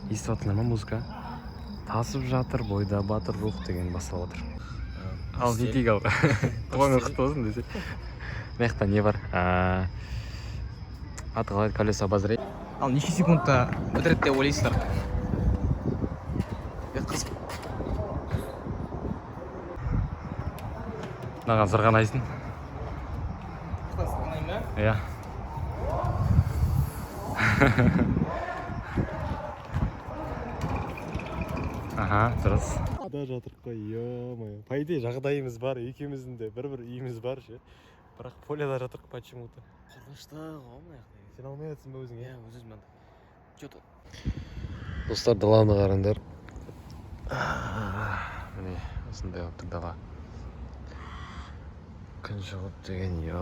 естіп жатырсыңдар ма музыка? Тасып жатыр бойда батыр рух деген басталып отыр. Ал не дейік ал? Туғанға құтты болсын десе. Мына жақта не бар? Аты қалай? Колесо обозрения. Ал неше секундта бітіреді деп ойлайсыздар? Қызық. Мынаған сырғанайсың? Сырғанайын ба? Иә. Аха, дұрыс. Ада жатырық қой, ё-моё. По идее, жағдайымыз бар, екеуміздің де бір үйіміз бар ше. Бірақ поляда жатырық почему-то. Қорқынышты ғой мына жақта. Сен алмай жатсың ба өзің? Иә, өзім мында. Че-то. Достар, даланы қараңдар. Міне, осындай болып тұр дала. Күн шығып деген, ё.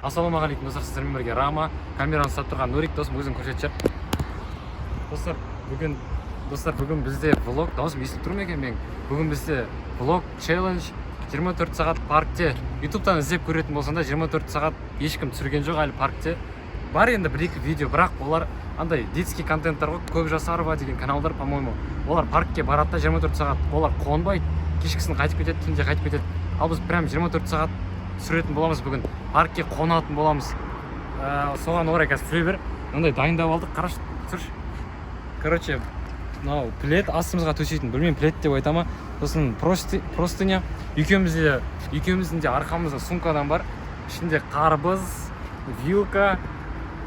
Ассалаумағалейкум достар, сіздермен бірге Рама. Камераны ұстап тұрған Нурик досым өзің көрсетші. Достар, бүгін бізде влог, даусым естіліп тұр ма екен мен? Бүгін бізде влог, челлендж, 24 сағат паркте. Ютубтан іздеп көретін болсаңда 24 сағат ешкім түсірген жоқ әлі паркте. Бар енді бір-екі видео, бірақ олар андай детский контенттар ғой, көп жасарова деген каналдар, по-моему. Олар паркке барады да 24 сағат, олар қонбайды, кешкісін қайтып кетеді, түнде қайтып кетеді. Ал біз прям 24 сағат түсіретін боламыз бүгін, паркке қонатын боламыз. Соған орай қазір түсіре бер. Ондай дайындап алдық, қарашы, түсірші. Короче, мынау плед астымызға төсейтін, білмеймін плед деп айта ма. Сосын простыня, екеуміздің де арқамызда сумкадан бар. Ішінде қарбыз, вилка,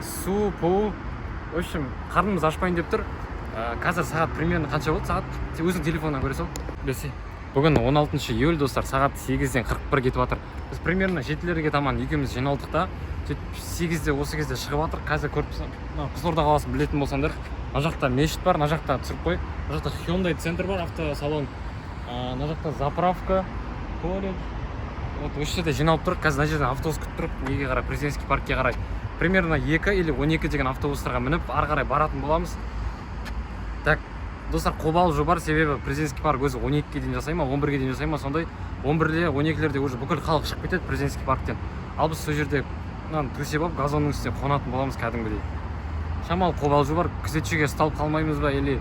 су, пу. В общем, қарнымыз ашпайын деп тұр. Қазір сағат примерно қанша болды? Сағат өзің телефоннан көре сол. Білесей. Бүгін 16 июль достар, сағат 8-ден 41 кетіп жатыр. Біз примерно 7-лерге таман екеуміз жиналдық та, 8-де осы кезде шығып жатыр. Қазір көріп Қызылорда қаласын білетін болсаңдар, мына жақта мешіт бар, мына жақта түсіріп қой. Мына жақта Hyundai центр бар, автосалон. Мына жақта заправка, колледж. Вот осы жерде жиналып тұр. Қазір мына жерден автобус күтіп тұрып, неге қарай, президентский паркке қарай. Примерно 2 или 12 деген автобустарға мініп, ары қарай баратын боламыз. Так, достар, қобалжу бар, себебі президентский парк өзі 12-ге дейін жасай ма, 11-ге дейін жасай ма, сондай 11-де, 12-лерде уже бүкіл халық шығып кетеді президентский парктен. Ал біз сол жерде төсеп алып, газонның үстіне қонатын боламыз кәдімгідей. Шамалы қобалжу бар, күзетшіге ұсталып қалмаймыз ба, или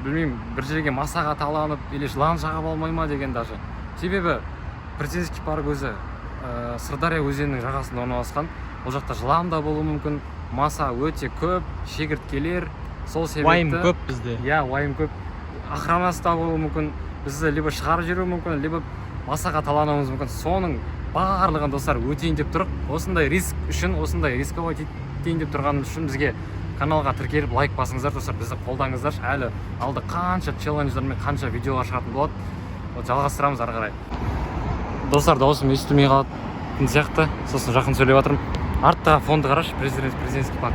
білмеймін, бір жерге масаға таланып, или жылан жағып алмай ма деген даже. Себебі президентский парк өзі Сырдария өзенінің жағасында орналасқан. Ол жақта жылан да болуы мүмкін, маса өте көп, шегірткелер. Сол себепті Уайым көп бізде. Иә, уайым көп. Охранасы да болуы мүмкін. Бізді либо шығарып жіберуі мүмкін, либо масаға талануымыз мүмкін. Соның барлығын достар өтейін деп тұрып, осындай риск үшін, осындай рисковый етейін деп тұрғанымыз үшін бізге каналға тіркеліп лайк басыңыздар достар, бізді қолдаңыздар. Әлі алды қанша челлендждер мен қанша видеолар шығатын болады. Жалғастырамыз ары қарай. Достар, даусым естілмей қалатын сияқты. Сосын жақын сөйлеп жатырмын. Артта фонды қарашы, президентский парк.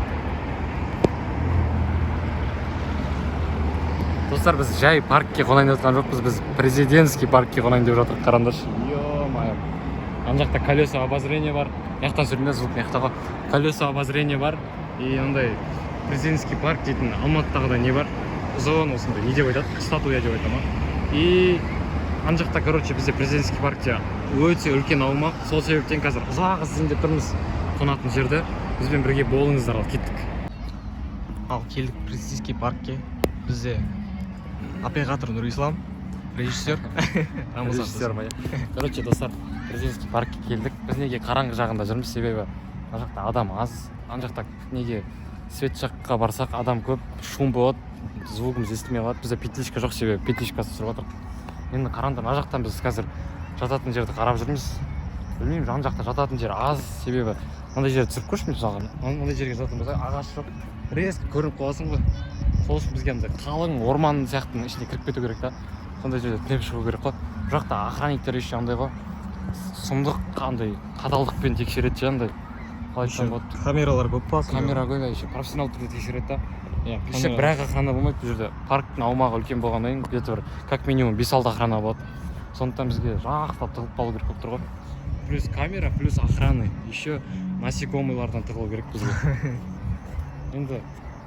Достар, біз жай паркке қонайын деп жатқан жоқпыз, біз президентский паркке қонайын деп жатырмық, қараңдаршы. Ё-моё. Ана жақта колесо обозрения бар. Яқтан сөйлеме, звук маяқта ғой. Колесо обозрения бар. И ондай президентский парк дейтін Алматыдағыдай не бар? Ұзын осындай, не деп айтады? Статуя деп айтады ма? И ана жақта, короче, бізде президентский паркте өте үлкен аумақ. Сол себептен қазір ұзақ іздейін деп тұрмыз қонатын жерді. Бізбен бірге болыңыздар, ал кеттік. Ал келдік президентский паркке. Бізде оператор Нұрислам, режиссер. Режиссер ма? Короче, достар, президентский паркке келдік. Біз неге қараңғы жағында жүрміз, себебі ана жақта адам аз. Ана жақта неге свет жаққа барсақ адам көп, шум болады, звугымыз естілмей қалады. Бізде петличка жоқ, себебі петличкасы түсіріп жатыр. Енді қараңдар, ана жақтан біз қазір жататын жерді қарап жүрміз. Білмеймін, жан жақта жататын жер аз, себебі мындай жерді түсіріп көрші мен жалған. Мындай жерге жататын болса, ағаш жоқ, резко көрініп қаласың ғой. Сол үшін бізге андай қалың орман сияқтының ішіне кіріп кету керек та. Сондай жерде түнеп шығу керек қой. Бұл жақта охранниктер еще андай ғой. Сұмдық қандай қаталдықпен тексереді же андай. Қалай айтсам болады? Камералар көп па? Камера ғой, еще профессионал түрде тексереді да. Еще бірақ охрана болмайды бұл жерде. Парктың аумағы үлкен болғаннан кейін где-то бір как минимум 5-6 охрана болады. Сондықтан бізге жақсылап тығылып қалу керек болып тұр ғой. Плюс камера, плюс охраны. Еще насекомыйлардан тығылу керек бізге. Енді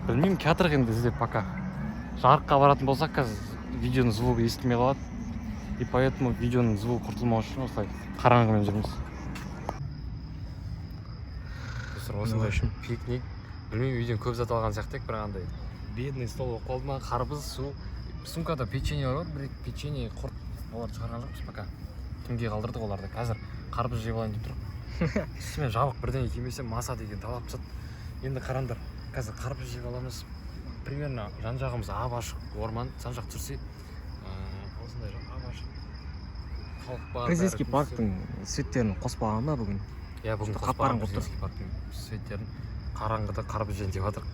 білмеймін, кәтірік енді іздеп пока. Жарыққа баратын болсақ, қазір видеоның звугы естілмей қалады. И поэтому видеоның звугы құртылмау үшін осылай қараңғымен жүрміз. Осындай үшін пикник. Білмеймін, үйден көп зат алған сияқты, бірақ андай бедный стол болып қалды ма, қарбыз, су, сумкада печенье бар, бір печенье, құрт, оларды шығарған жоқпыз пока. Түнге қалдырдық оларды. Қазір қарбыз жеп алайын деп тұрмын. Үстіме жабық бірдеңе кимесем маса деген талап түседі. Енді қараңдар, қазір қарбыз жеп аламыз. Примерно жан-жағымыз ап-ашық орман, сан-жақ түсірсе, осындай ап-ашық халық бар. Президентский парктың светтерін қоспаған ба бүгін? Иә, бүгін қап-қараңғы Президентский парктың светтерін қараңғыда қарбыз жейін деп жатырық.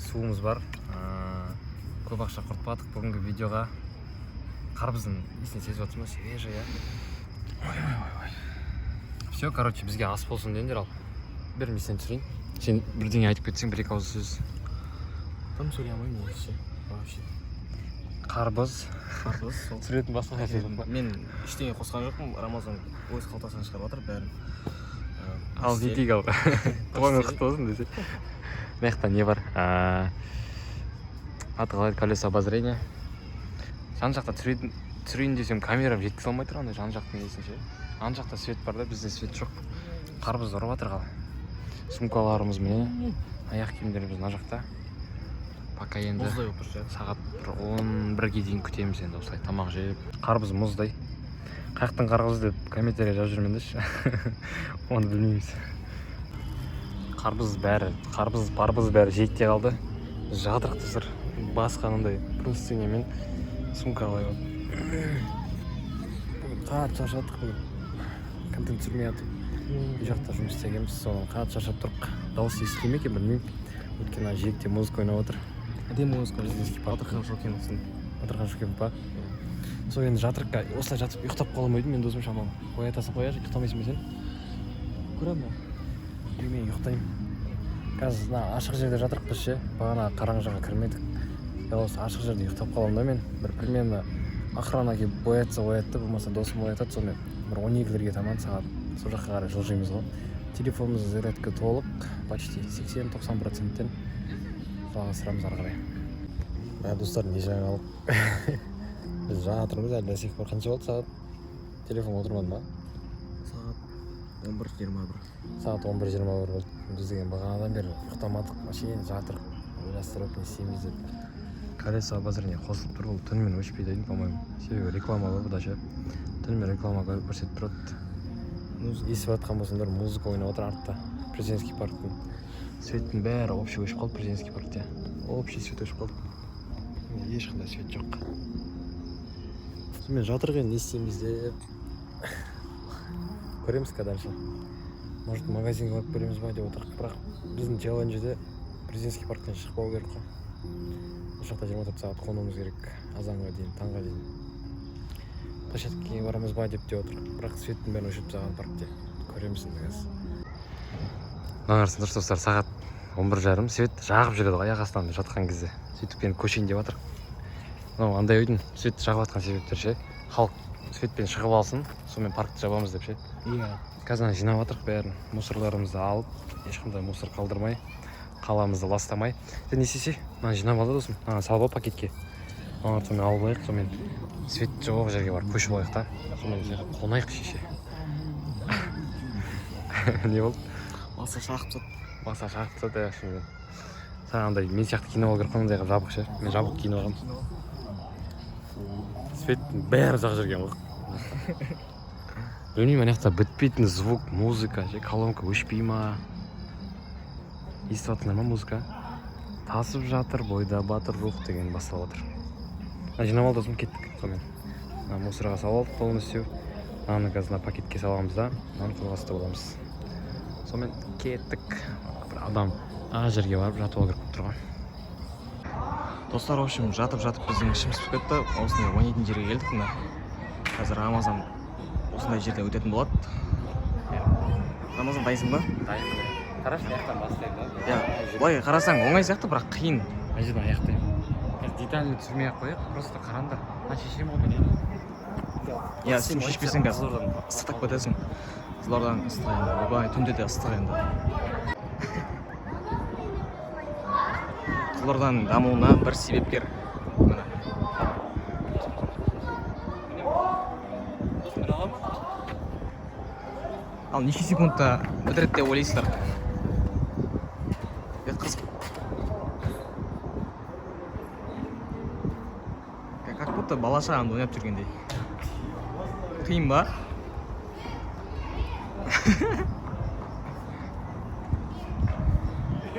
Суымыз бар. Көп ақша құртпадық бүгінгі видеоға. Қарбыздың иісін сезіп жатсың ба? Свежий, иә. Ой. Все, короче, бізге ас болсын деңдер ал. Бер мен сен түсірейін. Сен бірдеңе айтып кетсең, бір-екі ауыз сөз. Там сөйлей алмаймын вообще. Қарбыз. Сол. Түсіретін басқа нәрсе. Мен ештеңе қосқан жоқпын. Рамазан өз қалтасынан шығарып жатыр бәрін. Ал жетейік ал. Туған құтты болсын десе. Мына не бар? Аты қалай, колесо обозрения. Жан жақта түсірейін десем камерам жеткізе алмай тұр, андай жан жақтың несін ше. Ан жақта свет бар да, бізде свет жоқ. Қарбыз ұрып жатыр қалай. Сумкаларымыз міне, аяқ киімдеріміз мына жақта. Пока енді сағат 11-ге дейін күтеміз енді осылай тамақ жеп. Қарбыз мұздай. Қаяқтың қарбыз деп комментария жазып жүрмеңдерші. Оны білмейміз. Қарбыз бәрі жетте қалды. Жатырық түсір. Басқанындай простынямен сумка алайық. Қатты шаршадық бүгін. Контент түсірмей жатып. Үй жақта жұмыс істегенбіз, соны қатты шаршап тұрық. Дауыс естіле ме екен білмеймін. Өйткені жиекте музыка ойнап отыр. Әдемі музыка Батырхан Шокеновтың. Батырхан Шокенов па? Сол енді жатырыққа осылай жатып ұйықтап қалам өйдім, мен досым шамалы. Оятасың қояшы, ұйықтамайсың ба сен? Көрем ба? Мен ұйықтаймын. Қазір ашық жерде жатырық біз ше. Бағана қараңғы жаққа кірмедік. Осы ашық жерде ұйықтап қалам да мен. Бір примерно охрана келіп боятса оятты, болмаса досым оятады, сонымен бір 12-лерге таман сағат сол жаққа қарай жылжимыз ғой. Телефонымыз зарядка толық, почти 80-90%-тен жалғастырамыз ары қарай. Достар, не жаңалық? Біз жатырмыз, әлі до сих пор қанша болды сағат? Телефон отырмады ма? Сағат 11:21. Сағат 11:21 болды. Біз деген бағанадан бері ұйықтамадық, машин жатырық. Ойластырып не істейміз деп. Колесо обозрения қосылып тұр, ол түнімен өшпейді дейді, по-моему. Себебі реклама бар бұда ше. Түнімен реклама көрсетіп тұрады. Естіп жатқан болсаңдар, музыка ойнап отыр артта. Президентский парктың светтің бәрі общий өшіп қалды Президентский паркте. Общий свет өшіп қалды. Ешқандай свет жоқ. Сонымен жатырық енді не істейміз деп. Көреміз қаданша. Может магазинге барып көреміз ба деп отырық. Бірақ біздің челленджде Президентский парктен шықпау керек қой. Бұл жақта 24 сағат қонуымыз керек. Азанға дейін, таңға дейін. Площадкеге барамыз ба деп отырық. Бірақ светтің бәрін өшіріп тастаған паркте. Көреміз енді қазір. Маңарсын дұрыс достар, сағат 11:30 свет жағып жүреді аяқ астынан жатқан кезде. Сөйтіп енді көшейін деп жатыр. Андай ойдың свет жағып жатқан себептер ше. Халық светпен шығып алсын, сонымен паркты жабамыз деп ше. Иә. Қазір жинап жатырық бәрін. Мусорларымызды алып, ешқандай мусор қалдырмай, қаламызды ластамай. Сен не істесе? Мына жинап алды досым. Салып ал пакетке. Сонымен алып алайық, сонымен свет жоқ жерге барып көшіп алайық та. Сонымен қонайық шеше. Не болды? Баса шағып сат. Баса шағып сат, иә шынымен. Саған андай мен сияқты кино алып қандай жабық ше. Мен жабық кино алғам. Светтің бәрі жақ жүрген ғой. Білмеймін, ана жақта бітпейтін звук, музыка, колонка өшпей ма? Естіп жатырсыңдар ма музыка? Тасып жатыр, бойда батыр рух деген басталып отыр. Жинап алды досым, кеттік сонымен. Мусорға салып алдық, полностью. Мынаны қазір пакетке саламыз да, мынаны қорғасты боламыз. Сонымен кеттік. Бір адам жерге барып жатып алу керек болып тұрған. Достар, в общем, жатып біздің ішіміз пісіп кетті. Осындай ойнайтын жерге келдік мына. Қазір Рамазан осындай жерде өтетін болады. Рамазан, дайынсың ба? Дайынмын. Қарашы, аяқтан бастаймын да. Иә, былай қарасаң оңай сияқты, бірақ қиын. Мына жерден аяқтаймын. Детально түсірмей-ақ қояйық, просто қараңдар. Шешем ол мен. Иә, сен шешпесең қазір ыстық кетесің. Қызылорданың ыстық енді, ойбай, түнде де ыстық енді. Қызылорданың дамуына бір себепкер. Мына. Ал неше секундта бітіреді деп ойлайсыздар? қатты бала шағамды ойнап жүргендей. Қиын ба?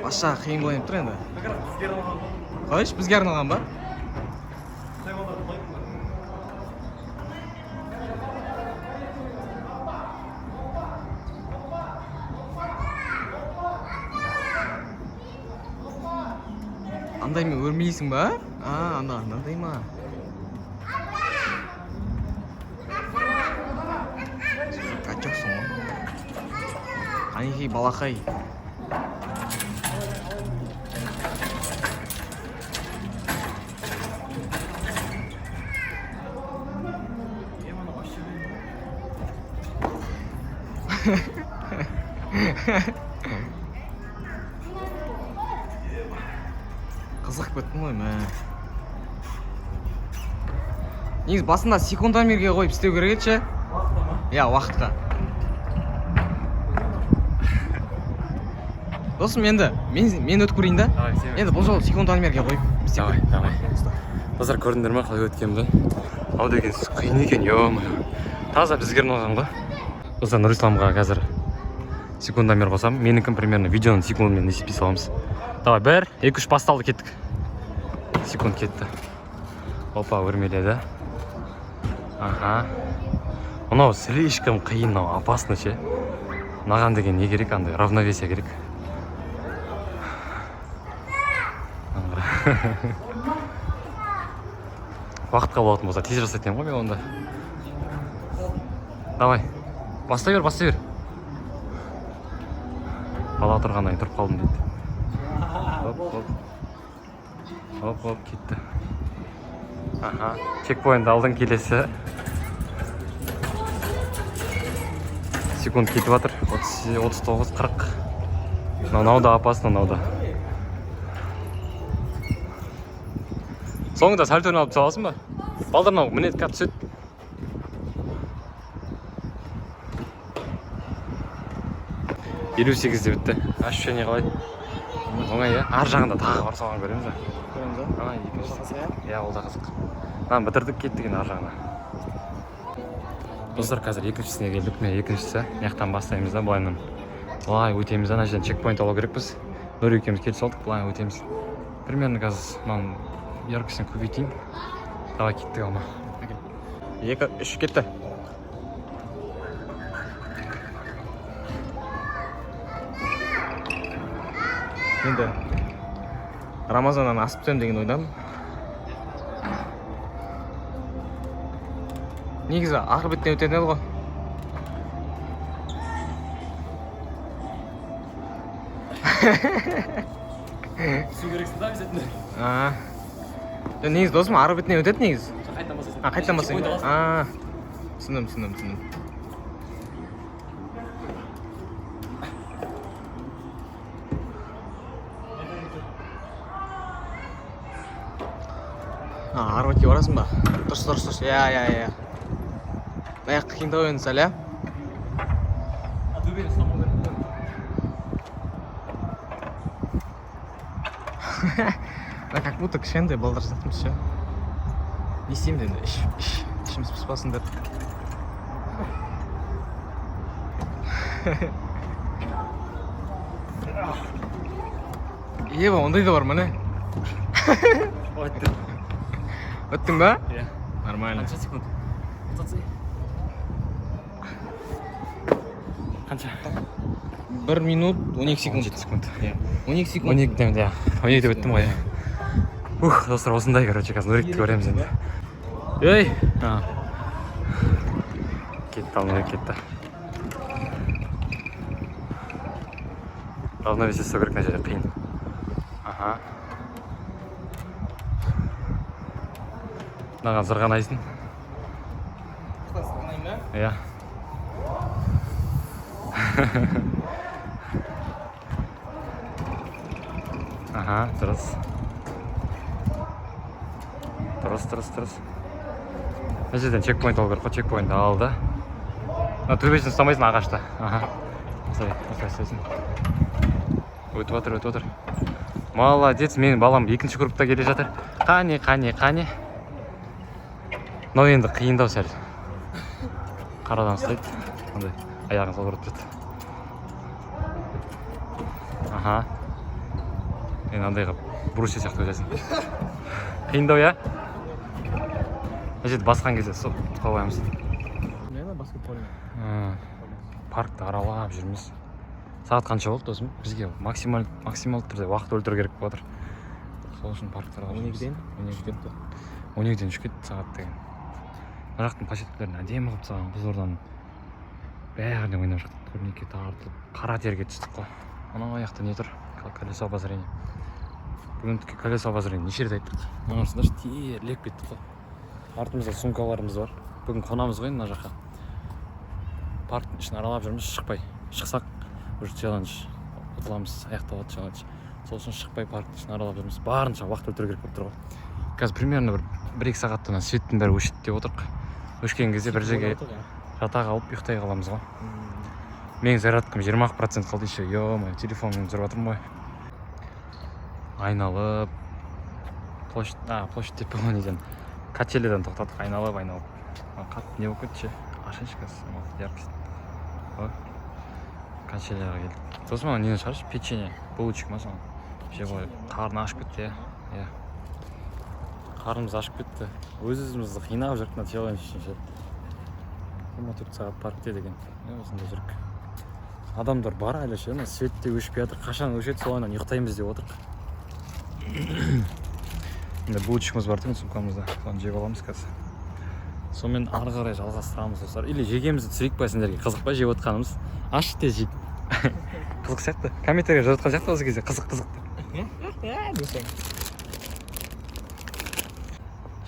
Баша қиын ойнап тұр енді. Қойш, бізге арналған ба? Андаймен өрмейсің ба? Андай ма? Қачақсың ғой. Қанекей балақай. Қызық кеттім ғой мә. Негізі басында секундомерге қойып істеу керек еді ше? Иә, уақытқа. Досым, енді мен өтіп көрейін да? Енді бұл жолы секундомерге қойып істеу керек. Давай. Достар, көрдіңдер ме қалай өткенімді? Ау деген қиын екен, ё-моё. Таза бізге арналған ғой. Достар, Нұрисламға қазір секундомер қосам. Менікін примерно видеоның секундымен есептей саламыз. Давай, 1, 2, 3 басталды, кеттік. Секунд кетті. Опа, өрмеледі. Аха. Мынау слишком қиын, опасно ше. Маған деген не керек, андай равновесие керек. Уақытқа болатын болса тез жасайтын ғой мен онда. Давай. Бастай бер. Бала тұрғаннан тұрып қалдым дейді. Оп, кетті. Аха, чекпоинт алдың, келесі. Секунд кетіп жатыр. 39, 40. Мынау да опасно, мынау да. Соңында сальтоны алып саласың ба? Балдырнау мінет кап түсет. Елу 8-де бітті. Ощущение қалай? Оңай, иә? Ар жағында тағы бар соған көреміз ба? Көреміз ба? Екіншісі. Иә, ол да қызық. Бітірдік, кеттік ар жағына. Достар, қазір екіншісіне келдік. Мен екіншісі. Мияқтан бастаймыз да, былайынан. Былай өтеміз да, мына жерден чекпоинт алу керекпіз. Нұр екеуміз келіп салдық, былай өтеміз. Примерно қазір мынаның яркостьін көбейтейін. Давай, кеттік алма. 2, 3 кетті. Енді Рамазаннан асып түсем деген ойдамын. Негізі ақыр беттен өтетін еді ғой. Су керексің да, бізетінде? Негізі досым ақыр беттен өтеді негізі. Қайттан басасың. Қайттан басасың. Түсіндім. Арбатке барасың ба? Дұрыс. Иә. Аяқ қиындау енді сәл, иә? Төбені ұстамау керек. Как будто кішкентай балдар жатырмыз ше. Не істейміз енді? Ішіміз піспасын деп. Еба, ондай да бар ма не? Өттің ба? Иә. Нормально. Қанша секунд? Қанша? 1 минут 12 секунд. 17 секунд. 12 секунд. 12-ден, иә. 12-де өттім ғой. Достар, осындай, короче, қазір Нұректі көреміз енді. Ей! Кетті, Нұрек кетті. Равновесие істеу керек, мына жерде қиын. Аха. Мынаған зырғанайсың. Иә. Аха, дұрыс. Мына жерден чекпоинт алу керек қой, чекпоинт алды. Төбесін ұстамайсың ағашта. Аха. Осылай істейсің. Өтіп отыр. Молодец, менің балам екінші группта келе жатыр. Қане. мынау енді қиындау сәл. Қарадан ұстайды. Андай аяғын салбырап тұрады. Аха. Енді андайға брусья сияқты өзесің. Қиындау, я? Мына жерді басқан кезде сол қоймаймыз. Паркты аралап жүрміз. Сағат қанша болды досым? Бізге максимал түрде уақыт өлтіру керек болып отыр. Сол үшін паркты аралап жүрміз. 12-ден үшке сағат деген. Мына жақтың площадкаларын әдемі қылып тастаған. Қызылорданың бәріне ойнап шықтық. Турникке тартылып, қара терге түстік қой. Анау аяқта не тұр? Колесо обозрения. Бүгін колесо обозрения неше рет айттық. Мына арасында терлеп кеттік қой. Артымызда сумкаларымыз бар. Бүгін қонамыз ғой мына жаққа. Парктың ішін аралап жүрміз, шықпай. Шықсақ, уже челлендж ұтыламыз, аяқталады челлендж. Сол үшін шықпай парктың ішін аралап жүрміз. Барынша уақыт өлтіру керек болып тұр ғой. Қазір примерно бір 2 сағаттан светтің бәрі өшеді деп отырық. Өшкен кезде бір жерге жатақ алып ұйықтай қаламыз ғой. Менің зарядкам 20% қалды еще. Ё-моё, телефоныммен жүріп жатырмын ғой. Айналып площадь деп болған неден качеледен тоқтадық. Айналып. Қатты не болып кетті ше. Ашыншы қазір, яркость. Качелеға келдік. Сосын маған нені шығаршы? Печенье, булочек ма соны? Жеп алайық. Қарны ашып кетті, иә. Қарнымыз ашып кетті. Өз-өзімізді қинап жүрік мына челлендж үшін ше. 24 сағат паркте деген. Осында жүрік. Адамдар бар әлі ше, светте өшпей жатыр. Қашан өшеді, солайынан ұйықтаймыз деп отырық. Енді булочкамыз бар деген сумкамызда. Соны жеп аламыз қазір. Сонымен ары қарай жалғастырамыз достар. Или жегемізді түсірейік па сендерге? Қызық па жеп отқанымыз? Аш тез жейік. Қызық сияқты. Комментария жазып жатқан сияқты осы кезде. Қызық деп.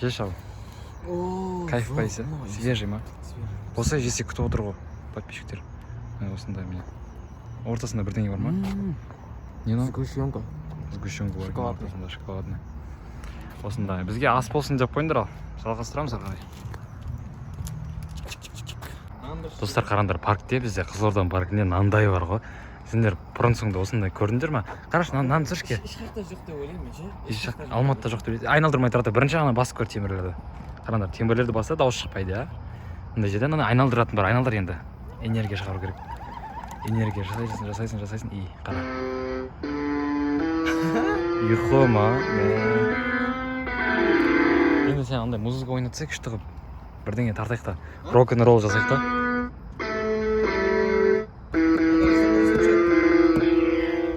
Жеш ал. Кайф пайсы. Свежий ма? Осылай жесе күтіп отыр ғой подписчиктер. Осындай міне. Ортасында бірдеңе бар ма? Не ну? Сгущенка бар. Шоколадный. Осындай. Бізге ас болсын деп қойыңдар ал. Жалғастырамыз ары қарай. Достар, қараңдар, паркте бізде Қызылорданың паркінде нандай бар ғой. Сендер бұрын-соңды осындай көрдіңдер ма? Қарашы, нан түсіршке. Ешқақта жоқ деп ойлаймын ше. Алматыда жоқ деп. Айналдырмай тұрады. Бірінші ғана басып көр темірлерді. Қараңдар, темірлерді басса дауыс шықпайды, а? Мындай жерден ана айналдыратын бар. Айналдыр енді. Энергия шығару керек. Энергия жасайсың. И, қара. Ұйқы ма? Енді сен андай музыка ойнатсай күшті қылып. Бірдеңе тартайық та. Рок-н-ролл жасайық та.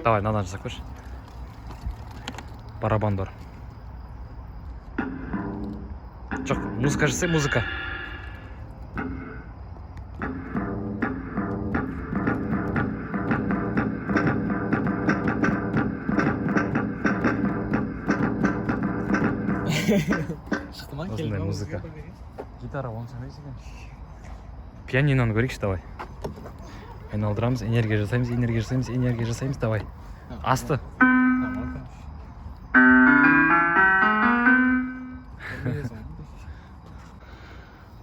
Давай, надан жасап көрші. Барабан бар. Жоқ, музыка жасай, музыка. Шықты ма? Осындай музыка. Гитара он сөйлейсің екен. Пианиноны көрейікші, давай. Айналдырамыз, энергия жасаймыз, давай. Асты.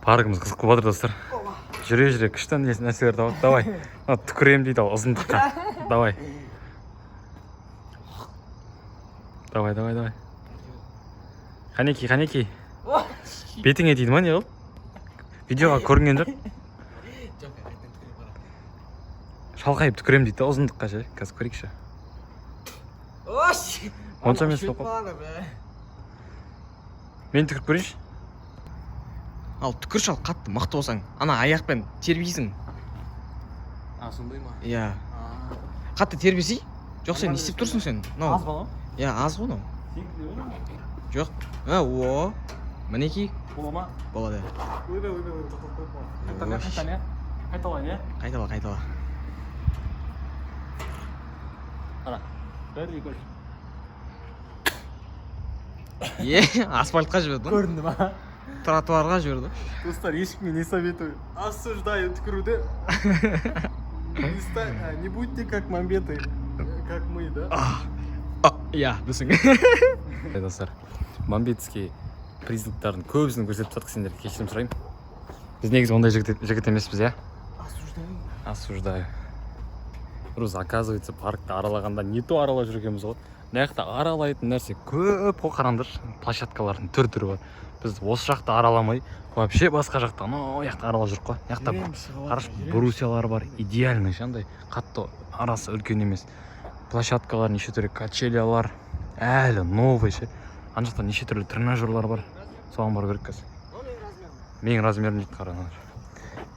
Паркымыз қызық болып жатыр достар. Жүре күшті нәрселер тауып, давай. Түкірем дейді ал ұзындыққа. Давай. Давай. Қанеки. Бетіңе дейді ма не ол? Видеоға көрінген жоқ. Шалқайып түкірем дейді ұзындыққа ше. Қазір көрейікші. Онша емес болып қалды. Мен түкіріп көрейінші. Ал түкір шал қатты мықты болсаң, ана аяқпен тербейсің. Сондай ма? Иә. Қатты тербесей? Жоқ, сен не істеп тұрсың сен? Аз ба? Иә, аз ғой. Жоқ. О. Мінекей. Бола ма? Болады. Ойбай. Қайтала. Ана. Бәрі көр. Асфальтқа жіберді. Көрінді ма? Тротуарға жіберді. Достар, ешкімге не советую. Осуждаю түкіруді. Не будьте как мамбеты, как мы, да? Иә, бісің. Достар, мамбетский признактарын көбісін көрсетіп жатық, сендерге кешірім сұраймын. Біз негізі ондай жігіт емеспіз, иә? Осуждаю. Просто оказывается, паркты аралағанда не то аралап жүргенбіз ғой. мына жақта аралайтын нәрсе көп қой, қараңдаршы. Площадкалардың түрі бар. Біз осы жақта араламай, вообще басқа жақта анау жақта аралап жүрік қой. Мына жақта қарашы, брусиялар бар, идеальный андай қатты арасы үлкен емес. Площадкалар неше түрлі, качелялар әлі новый ше. Ана жақта неше түрлі тренажерлар бар. Соған бару керек қазір. Менің размерім дейді, қараңдар.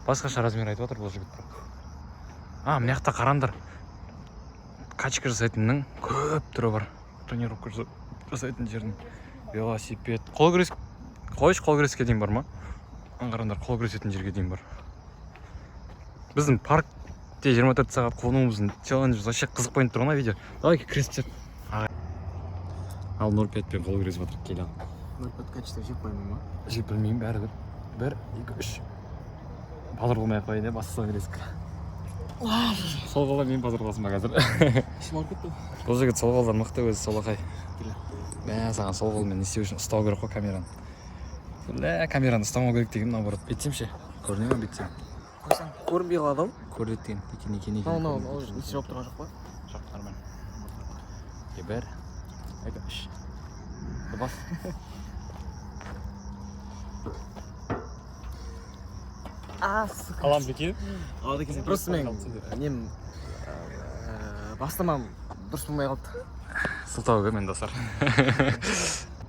Басқаша размер айтып отыр бұл жігіт. Мына жақта қараңдар. Качка жасайтынның көп түрі бар. Тренировка жасайтын жердің. Велосипед, қол күрес, қол күреске дейін бар ма? Қараңдар, қол күресетін жерге дейін бар. Біздің паркте 24 сағат қонуымыздың челленджіміз вообще қызық болып тұр ма видео? Давай кіресіп. Ал 0,5-пен қол күресіп жатыр, келе ал. 0,5 качество жеп қоймай ма? Жеп білмеймін, бәрібір. 1, 2, 3. Базар қылмай қойын, басқа күресік. Сол қолда мен базар қыласың ба қазір? Ішім алып кетті. Бұл жігіт сол қолдан мықты өзі, солақай. Саған сол қолмен не істеу үшін ұстау керек қой камераны. Камераны ұстамау керек деген наоборот. Бетсем ше? Көріне ме бетсем? Қойсаң, көрінбей қалады ау? Көрдеттен, екен. Ол несі жауып тұрған жоқ па? Жоқ, нормально. 1, 2, 3. Бас. Сука. Қалам бекен? Алды кезен. Просто мен нем бастамам дұрыс болмай қалды. Сылтау ке мен достар.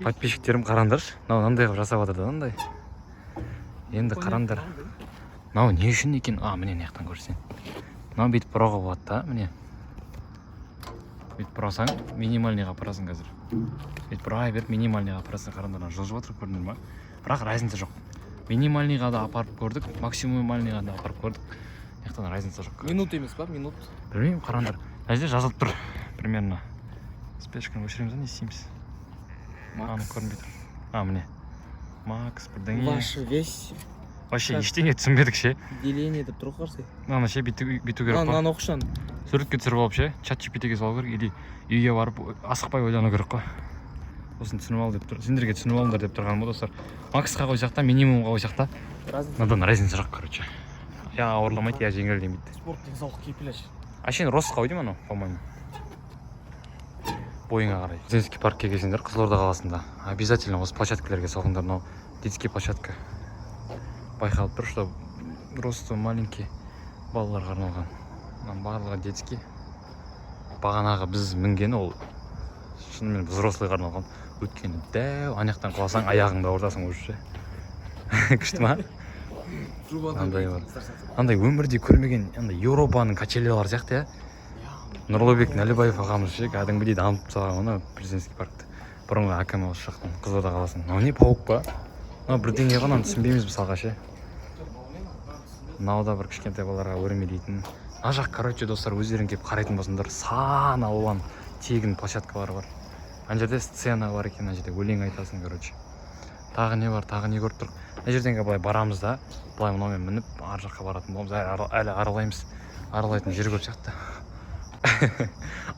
Подписчиктерім қарандаршы. Мынандай қылып жасап жатыр да мындай. Енді қарандар. Мынау не үшін екен? Міне мына жақтан көрсең. Мынау бүйтіп бұруға болады да, міне. Бүйтіп бұрасаң, минимальныйға бұрасың қазір. Бүйтіп бұра беріп минимальныйға бұрасаң, қарандар, жылжып жатыр, көрдіңдер ма? Бірақ разница жоқ. Минимальныйға да апарып көрдік, максимальныйға да апарып көрдік. Мына жақтан разница жоқ. Минут емес па? Минут. Білмеймін, қарандар. Мына жерде жазылып тұр. Примерно. Спешканы өшіреміз, не істейміз? Аны көрінбей тұр. Міне. Макс, бірдеңе. Ваша весь. Вообще ештеңе түсінбедік ше. Деление деп тұр қарсы. Мынаны ше бүйту керек қой. Мынаны оқышан. Суретке түсіріп алып ше, чат GPT-ге салу керек, или үйге барып асықпай ойлану керек қой. Осыны түсініп ал деп тұр. Сендерге түсініп алыңдар деп тұрғаным ғой достар. Максқа қойсақ та, минимумға қойсақ та. Мынадан разница жоқ, короче. Я ауырламайды, я жеңіл демейді. Спорт денсаулық кепілаш. Әшейін ростқа қой деймін анау, по-моему. Бойыңа қарай. Детский паркке келсеңдер, Қызылорда қаласында. Обязательно осы площадкалерге салғандар, мынау детский площадка. Байқалып тұр, что росты маленький балаларға арналған. Барлығы детский. Бағанағы біз мінгені ол шынымен взрослыйға арналған. Өткені дәу, анаяқтан құласаң аяғыңды ауыртасың уже. Күшті ма? Андай бар. Андай өмірде көрмеген, Еуропаның качелялары сияқты, Нұрлыбек Нәлібаев ағамыз ше, кәдімгідей дамып салған оны президентский паркты. Бұрынғы әкім осы жақтан, Қызылорда қаласының. Мынау не, паук па? Мынау бірдеңе ғана түсінбейміз мысалға ше. Мынау да бір кішкентай балаларға өрмелейтін. Мына жақ, короче, достар, өздерің келіп қарайтын болсаңдар, сан алуан тегін площадкалар бар. Ана жерде сцена бар екен, ана жерде өлең айтасың, короче. Тағы не бар, тағы не көріп тұрық. Мына жерден былай барамыз да, былай мынаумен мініп, ар жаққа баратын боламыз, әлі аралаймыз. Аралайтын жер көп сияқты.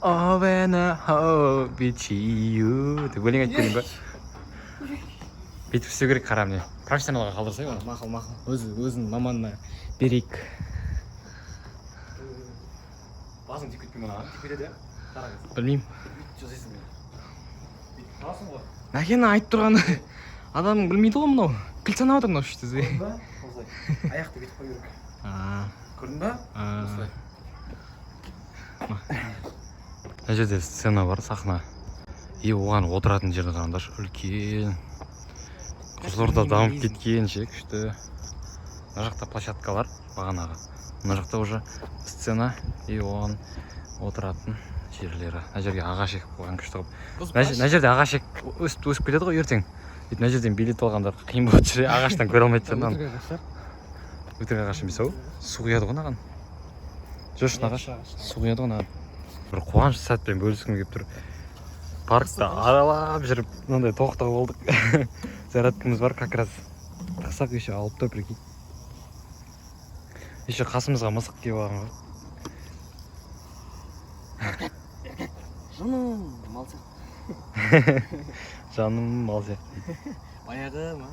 Oh, when I hope it's you деп өлең айтып көрейін ба? Бүйтіп істеу керек, қара міне. Профессионалға қалдырсай оны. Мақыл. Өзінің маманына берейік. Басың тек кетпей мұнаған, тек кетеді, қарағыз. Білмеймін. Жасайсың мен. Бүйтіп қаласың ғой. Мәкені айтып тұрғаны адамың білмейді ғой мынау. Кіл санап отыр мынау үшті. Аяқты кетіп қой керек. Көрдің ба? Осылай. Мына жерде сцена бар, сахна. Оған отыратын жерді қараңдаршы, үлкен. Қызылорда дамып кеткен ше, күшті. Мына жақта площадкалар бағанағы. Мына жақта уже сцена, оған отыратын жерлері. Мына жерге ағаш егіп қойған күшті қылып. Мына жерде ағаш егіп өсіп кетеді ғой ертең. Мына жерден билет алғандар қиын болып жүр, ағаштан көре алмайды жүрді. Өтірік ағаш емес ау? Су құяды ғой наған. Жош, ағаш су құяды ғой наған. Бір қуаныш сәтпен бөліскім келіп тұр. Паркта аралап жүріп, мынандай тоқтау болдық. Зарядкамыз бар, как раз тасақ еще алып тұр, прикинь. Еще қасымызға мысық келіп алған ғой. Жаным, мал сияқты. Жаным, мал сияқты. Баяғы ма?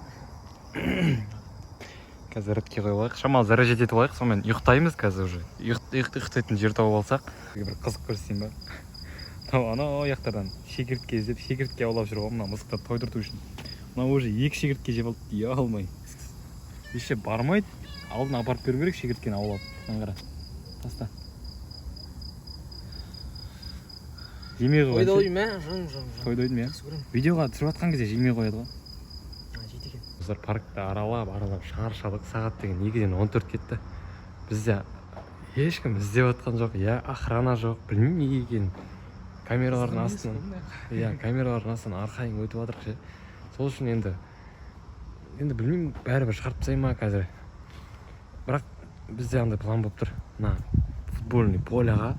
Қазір зарядке қойып алайық. Шамалы заряжать етіп алайық, сонымен ұйықтаймыз қазір уже. Ұйықтайтын жер тауып алсақ. Бір қызық көрсетейін ба? анау аяқтардан шегіртке іздеп шегіртке аулап жүр ғой мына мысықты тойдырту үшін. Мына уже 2 шегіртке жеп алды дей алмай. Еще бармайды. Алдын апарып беру керек шегірткені аулап. Қара. Таста. Жемей қойған. Тойда ойма, жың. Тойда ойдым я. Видеоға түсіріп жатқан кезде жемей қояды ғой. Жейді екен. Біздер паркты аралап шаршадық. Сағат деген 2-ден 14 кетті. Бізде ешкім іздеп жатқан жоқ. Я охрана жоқ. Білмеймін неге екенін. Камералардың астынан. Камералардың астынан арқайың өтіп жатырық ше. Сол үшін енді білмеймін, бәрібір шығарып тастай ма қазір. Бірақ бізде андай план болып тұр. Мына футбольный поляға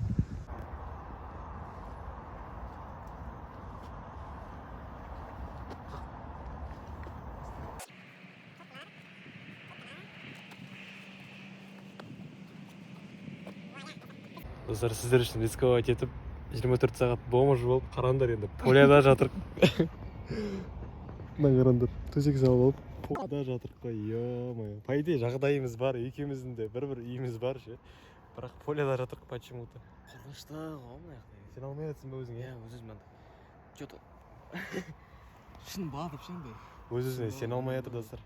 достар, сіздер үшін рисковать етіп 24 сағат бомж болып қараңдар енді поляда жатырық. Мына қараңдар, төсек салып алып поляда жатырық қой, ё-моё. По идее жағдайымыз бар, екеуміздің де бір үйіміз бар ше. Бірақ поляда жатырық почему-то. Қорқынышты ғой мына жақта. Сен алмай жатсың ба өзің? Өз-өзім анда. Че-то шын батып шындай. Өз-өзіне сен алмай жатыр достар.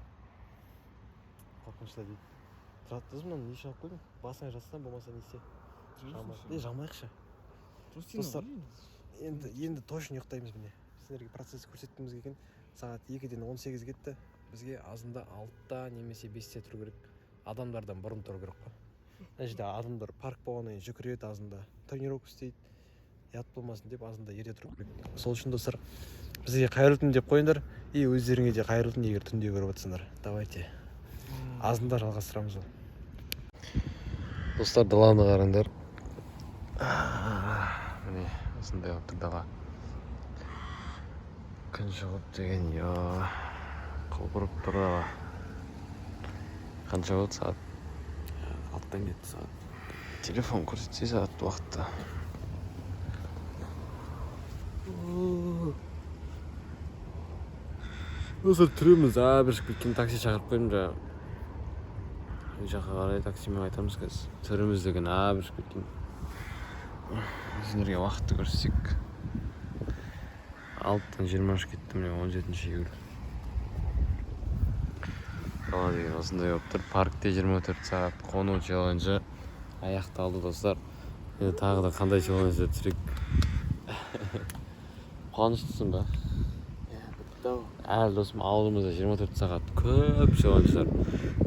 Қорқынышты дейді. Тұрады тұз мұнан не шығып қойдың? Басыңа жатсам болмаса не істе? Жамайықшы. Достар, енді точно ұйықтаймыз міне. Сіздерге процесс көрсеткіміз келген. Сағат 2-ден 18 кетті. Бізге азында 6-та немесе 5-те тұру керек. Адамдардан бұрын тұру керек қой. Мына жерде адамдар парк болғаннан кейін жүгіреді азында. Тренировка істейді. Ят болмасын деп азында ерте тұру керек. Сол үшін достар, бізге қайырлы түн деп қойыңдар. И өздеріңе де қайырлы түн егер түнде көріп жатсыңдар. Давайте. Азында жалғастырамыз ол. Достар, даланы қараңдар. Міне, осындай болып тұр дала. Күн шығып деген, құлпырып тұр дала. Қанша болды сағат? 6-тан кетті сағат. Телефон көрсетсе сағат уақытта. Достар, түреміз, бір кеткен такси шақырып қойдым жаңа. Үй жаққа қарай таксимен айтамыз қазір. Түріміз деген бір кеткен. Сіздерге уақытты көрсетсек. 6-тан 23 кетті, міне 17-ші июль. Дала деген осындай болып тұр. Паркте 24 сағат қону челленджі аяқталды достар. Енді тағы да қандай челленджді түсірек. Қуаныштысың ба? Әлі досым, ауылымызда 24 сағат көп челлендждер.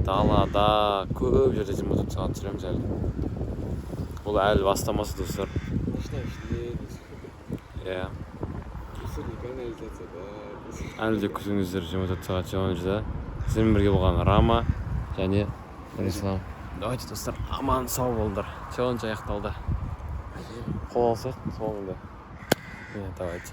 Далада көп жерде 24 сағат түсіреміз әлі. Бұл әлі бастамасы достар. Әлі де күтіңіздер 24 сағат челленджда. Сізбен бірге болған Рама және Ислам. Давайте достар, аман сау болыңдар. Челлендж аяқталды. Қол алсақ соңында. Давайте.